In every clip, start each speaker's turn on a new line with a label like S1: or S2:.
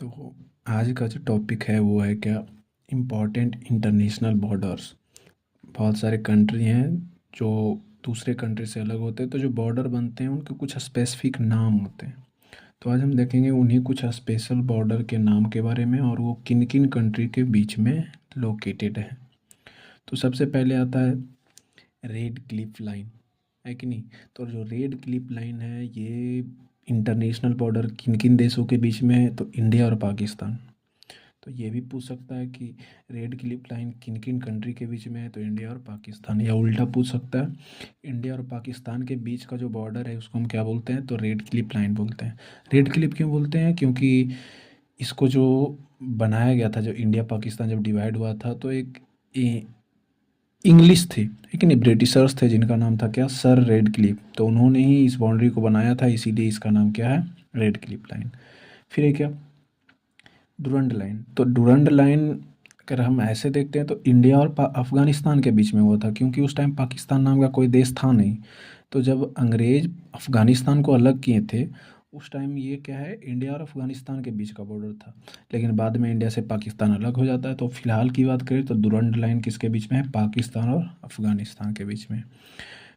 S1: तो आज का जो टॉपिक है वो है क्या, इम्पोर्टेंट इंटरनेशनल बॉर्डर्स। बहुत सारे कंट्री हैं जो दूसरे कंट्री से अलग होते हैं, तो जो बॉर्डर बनते हैं उनके कुछ स्पेसिफिक नाम होते हैं। तो आज हम देखेंगे उन्हीं कुछ स्पेशल बॉर्डर के नाम के बारे में और वो किन किन कंट्री के बीच में लोकेटेड है। तो सबसे पहले आता है रेड क्लिफ लाइन, है कि नहीं। तो जो रेड क्लिफ लाइन है ये इंटरनेशनल बॉर्डर किन किन देशों के बीच में है, तो इंडिया और पाकिस्तान। तो ये भी पूछ सकता है कि रेड क्लिफ लाइन किन किन कंट्री के बीच में है, तो इंडिया और पाकिस्तान। या उल्टा पूछ सकता है, इंडिया और पाकिस्तान के बीच का जो बॉर्डर है उसको हम क्या बोलते हैं, तो रेड क्लिफ लाइन बोलते हैं। रेड क्लिफ क्यों बोलते हैं, क्योंकि इसको जो बनाया गया था, जो इंडिया पाकिस्तान जब डिवाइड हुआ था, तो एक इंग्लिश थे, लेकिन ब्रिटिशर्स थे जिनका नाम था क्या, सर रेड क्लिफ। तो उन्होंने ही इस बाउंड्री को बनाया था, इसीलिए इसका नाम क्या है, रेड क्लिफ लाइन। फिर एक क्या, डूरंड लाइन। तो डूरंड लाइन अगर हम ऐसे देखते हैं तो इंडिया और अफ़गानिस्तान के बीच में हुआ था, क्योंकि उस टाइम पाकिस्तान नाम का कोई देश था नहीं। तो जब अंग्रेज़ अफ़गानिस्तान को अलग किए थे, उस टाइम ये क्या है, इंडिया और अफ़गानिस्तान के बीच का बॉर्डर था। लेकिन बाद में इंडिया से पाकिस्तान अलग हो जाता है। तो फ़िलहाल की बात करें तो डूरंड लाइन किसके बीच में है, पाकिस्तान और अफ़गानिस्तान के बीच में।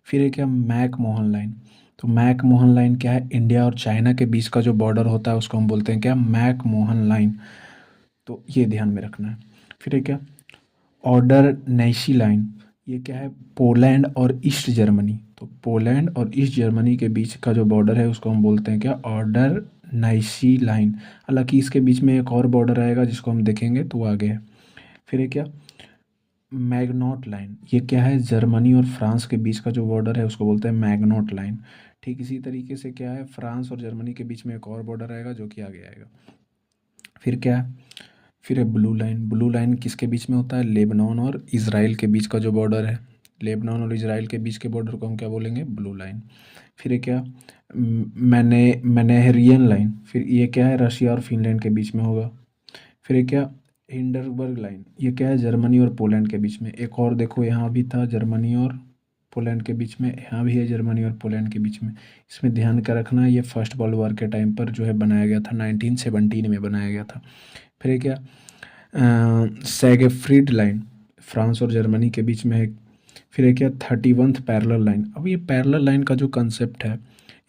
S1: फिर एक है मैक मोहन लाइन। तो मैक मोहन लाइन क्या है, इंडिया और चाइना के बीच का जो बॉर्डर होता है उसको हम बोलते हैं क्या, मैक मोहन लाइन। तो ये ध्यान में रखना है। फिर एक क्या, ऑर्डर नैशी लाइन। ये क्या है, पोलैंड और ईस्ट जर्मनी। तो पोलैंड और ईस्ट जर्मनी के बीच का जो बॉर्डर है उसको हम बोलते हैं क्या, ऑर्डर नाइसी लाइन। हालांकि इसके बीच में एक और बॉर्डर आएगा जिसको हम देखेंगे, तो वो आगे है। फिर एक क्या, मैग्नॉट लाइन। ये क्या है, जर्मनी और फ्रांस के बीच का जो बॉर्डर है उसको बोलते हैं मैग्नॉट लाइन। ठीक इसी तरीके से क्या है, फ्रांस और जर्मनी के बीच में एक और बॉर्डर आएगा जो कि आगे आएगा। फिर क्या है, फिर है ब्लू लाइन। ब्लू लाइन किसके बीच में होता है, लेबनान और इज़राइल के बीच का जो बॉर्डर है, लेबनान और इज़राइल के बीच के बॉर्डर को हम क्या बोलेंगे, ब्लू लाइन। फिर ये क्या, मैनेहरियन लाइन। फिर ये क्या है, रशिया और फिनलैंड के बीच में होगा। फिर ये क्या, हिंडरबर्ग लाइन। ये क्या है, जर्मनी और पोलैंड के बीच में। एक और देखो यहाँ भी था, जर्मनी और पोलैंड के बीच में, यहाँ भी है जर्मनी और पोलैंड के बीच में। इसमें ध्यान क्या रखना है, ये फर्स्ट वर्ल्ड वॉर के टाइम पर जो है बनाया गया था, 1917 में बनाया गया था। फिर ये क्या, सेगफ्रीड लाइन, फ्रांस और जर्मनी के बीच में है। फिर एक क्या, 31st पैरेलल लाइन। अब ये पैरेलल लाइन का जो कंसेप्ट है,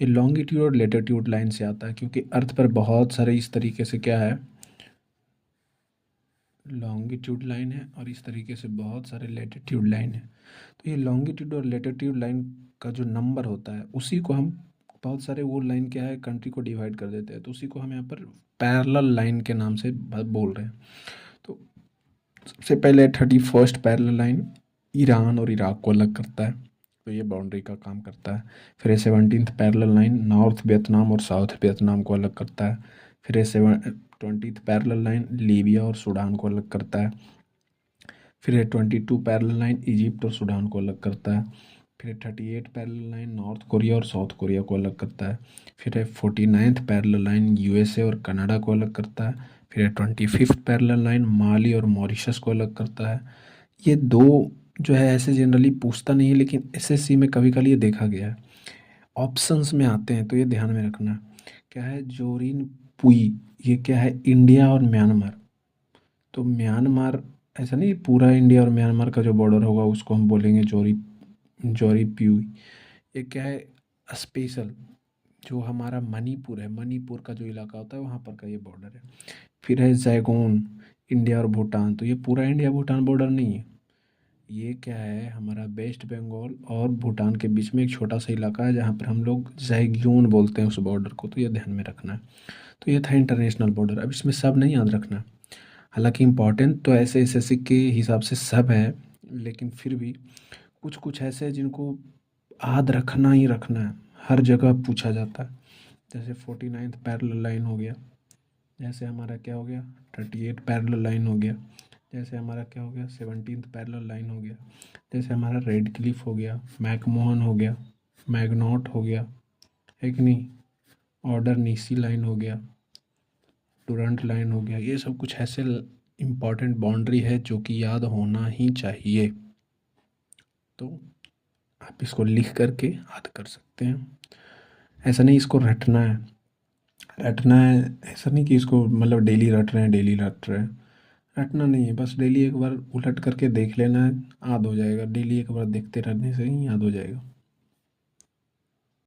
S1: ये लॉन्गिट्यूड और लेटिट्यूड लाइन से आता है, क्योंकि अर्थ पर बहुत सारे इस तरीके से क्या है, लॉन्गिट्यूड लाइन है और इस तरीके से बहुत सारे लेटिट्यूड लाइन है। तो ये लॉन्गिट्यूड और लेटिट्यूड लाइन का जो नंबर होता है उसी को हम, बहुत सारे वो लाइन क्या है, कंट्री को डिवाइड कर देते हैं, तो उसी को हम यहाँ पर पैरेलल लाइन के नाम से बोल रहे हैं। तो सबसे पहले 31st पैरेलल लाइन ईरान और इराक को अलग करता है, तो ये बाउंड्री का काम करता है। फिर ये 17th parallel line north Vietnam और साउथ वियतनाम को अलग करता है। फिर ये 20th पैरेलल लाइन लीबिया और सूडान को अलग करता है। फिर ये 22 पैरेलल लाइन इजिप्ट और सूडान को अलग करता है। फिर 38 पैरेलल लाइन नॉर्थ कोरिया और साउथ कोरिया को अलग करता है। फिर 49th पैरेलल लाइन यूएसए और कनाडा को अलग करता है। फिर 25th पैरेलल लाइन माली और मॉरिशस को अलग करता है। ये दो जो है ऐसे जनरली पूछता नहीं है, लेकिन एसएससी में कभी कभी ये देखा गया है, ऑप्शंस में आते हैं, तो ये ध्यान में रखना है। क्या है, जोरिन पुई। ये क्या है, इंडिया और म्यांमार। तो म्यांमार, ऐसा नहीं पूरा इंडिया और म्यांमार का जो बॉर्डर होगा उसको हम बोलेंगे जोरी, जोरी प्यूई। ये क्या है, स्पेशल, जो हमारा मणिपुर है, मणिपुर का जो इलाका होता है वहाँ पर का ये बॉर्डर है। फिर है जैगोन, इंडिया और भूटान। तो ये पूरा इंडिया भूटान बॉर्डर नहीं है, ये क्या है, हमारा वेस्ट बंगाल और भूटान के बीच में एक छोटा सा इलाका है जहाँ पर हम लोग जैग्यून बोलते हैं उस बॉर्डर को, तो ये ध्यान में रखना है। तो ये था इंटरनेशनल बॉर्डर। अब इसमें सब नहीं याद रखना, हालांकि इम्पोर्टेंट तो ऐसे एसएससी के हिसाब से सब है, लेकिन फिर भी कुछ कुछ ऐसे हैं जिनको याद रखना ही रखना है, हर जगह पूछा जाता है। जैसे 49th पैरेलल लाइन हो गया, जैसे हमारा क्या हो गया, 38 पैरेलल लाइन हो गया, जैसे हमारा क्या हो गया, 17th पैरेलल लाइन हो गया, जैसे हमारा रेड क्लिफ हो गया, मैकमोहन हो गया, मैग्नॉट हो गया, है कि नहीं, ऑर्डर नीसी लाइन हो गया, डूरंट लाइन हो गया। ये सब कुछ ऐसे इम्पॉर्टेंट बाउंड्री है जो कि याद होना ही चाहिए। तो आप इसको लिख करके याद कर सकते हैं, ऐसा नहीं इसको रटना है। रटना है, ऐसा नहीं कि इसको मतलब डेली रट रहे हैं, डेली रट रहे हैं। रटना नहीं है, बस डेली एक बार उलट करके देख लेना है, याद हो जाएगा। डेली एक बार देखते रहने से ही याद हो जाएगा।